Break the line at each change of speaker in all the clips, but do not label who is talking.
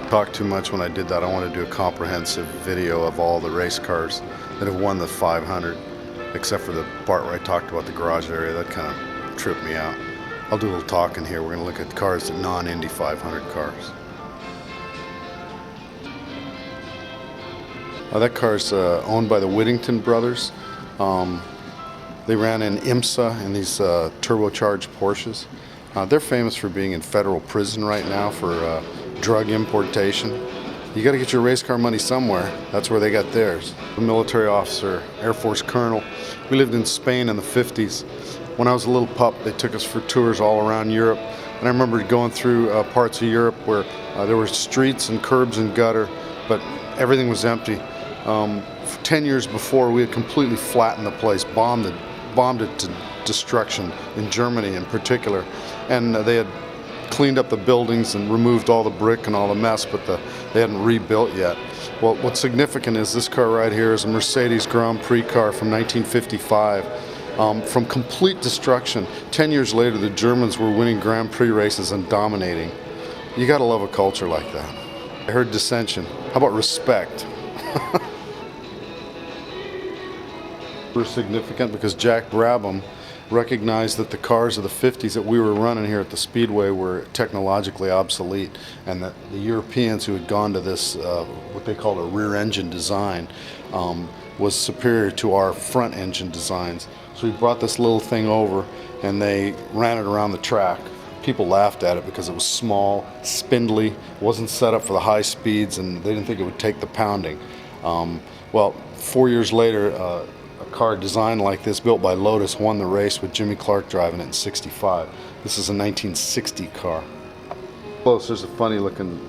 Talked too much when I did that. I want to do a comprehensive video of all the race cars that have won the 500, except for the part where I talked about the garage area. That kind of tripped me out. I'll do a little talking here. We're going to look at cars that non-Indy 500 cars. That car's owned by the Whittington brothers. They ran in IMSA in these turbocharged Porsches. They're famous for being in federal prison right now for drug importation. You got to get your race car money somewhere. That's where they got theirs. A military officer, Air Force colonel. We lived in Spain in the 50s. When I was a little pup, they took us for tours all around Europe. And I remember going through parts of Europe where there were streets and curbs and gutter, but everything was empty. 10 years before, we had completely flattened the place, bombed it to destruction in Germany in particular. And they had cleaned up the buildings and removed all the brick and all the mess, but they hadn't rebuilt yet. Well, what's significant is this car right here is a Mercedes Grand Prix car from 1955. From complete destruction, 10 years later, the Germans were winning Grand Prix races and dominating. You gotta love a culture like that. I heard dissension. How about respect? Were significant because Jack Brabham recognized that the cars of the 50s that we were running here at the Speedway were technologically obsolete, and that the Europeans who had gone to this, what they called a rear engine design, was superior to our front engine designs. So he brought this little thing over and they ran it around the track. People laughed at it because it was small, spindly, wasn't set up for the high speeds, and they didn't think it would take the pounding. Well, 4 years later, a car designed like this, built by Lotus, won the race with Jimmy Clark driving it in '65. This is a 1960 car. Close, there's a funny looking,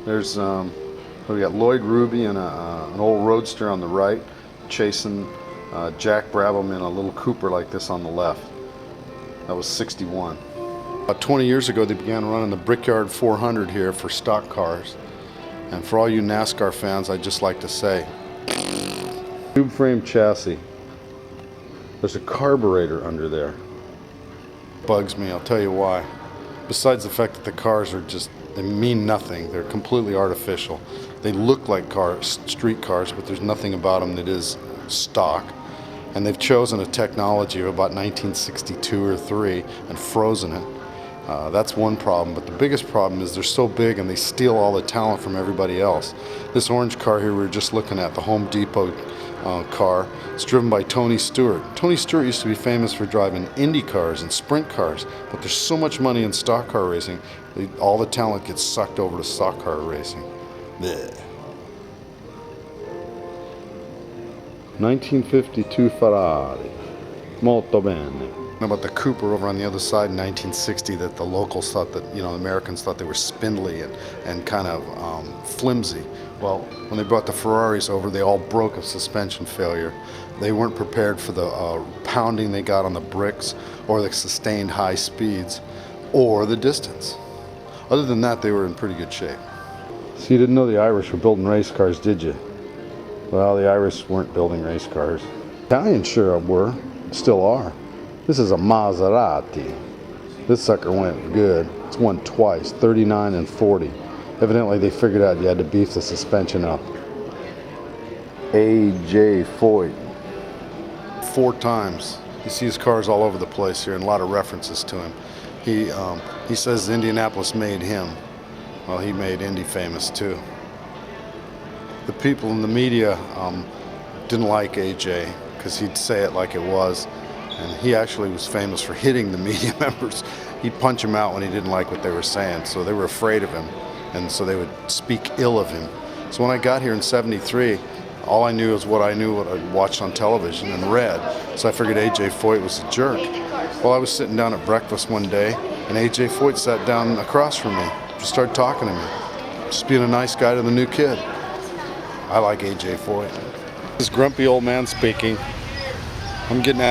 there's, we got Lloyd Ruby and an old Roadster on the right, chasing Jack Brabham in a little Cooper like this on the left. That was '61. About 20 years ago, they began running the Brickyard 400 here for stock cars. And for all you NASCAR fans, I'd just like to say, tube frame chassis. There's a carburetor under there. Bugs me, I'll tell you why. Besides the fact that the cars are just, they mean nothing. They're completely artificial. They look like street cars, but there's nothing about them that is stock. And they've chosen a technology of about 1962 or 3 and frozen it. That's one problem, but the biggest problem is they're so big and they steal all the talent from everybody else. This orange car here we were just looking at, the Home Depot car, it's driven by Tony Stewart. Tony Stewart used to be famous for driving Indy cars and sprint cars, but there's so much money in stock car racing, all the talent gets sucked over to stock car racing. Blech. 1952 Ferrari, molto bene. About the Cooper over on the other side in 1960 that the locals thought that, the Americans thought they were spindly and kind of flimsy. Well, when they brought the Ferraris over, they all broke of suspension failure. They weren't prepared for the pounding they got on the bricks, or the sustained high speeds, or the distance. Other than that, they were in pretty good shape. So you didn't know the Irish were building race cars, did you? Well, the Irish weren't building race cars. Italians sure were, still are. This is a Maserati. This sucker went good. It's won twice, 39 and 40. Evidently they figured out you had to beef the suspension up. A.J. Foyt. 4 times. You see his cars all over the place here and a lot of references to him. He says Indianapolis made him. Well, he made Indy famous too. The people in the media didn't like A.J. because he'd say it like it was. And he actually was famous for hitting the media members. He'd punch them out when he didn't like what they were saying, so they were afraid of him, and so they would speak ill of him. So when I got here in '73, all I knew was what I knew, what I watched on television and read. So I figured A.J. Foyt was a jerk. Well, I was sitting down at breakfast one day, and A.J. Foyt sat down across from me, just started talking to me, just being a nice guy to the new kid. I like A.J. Foyt. This grumpy old man speaking. I'm getting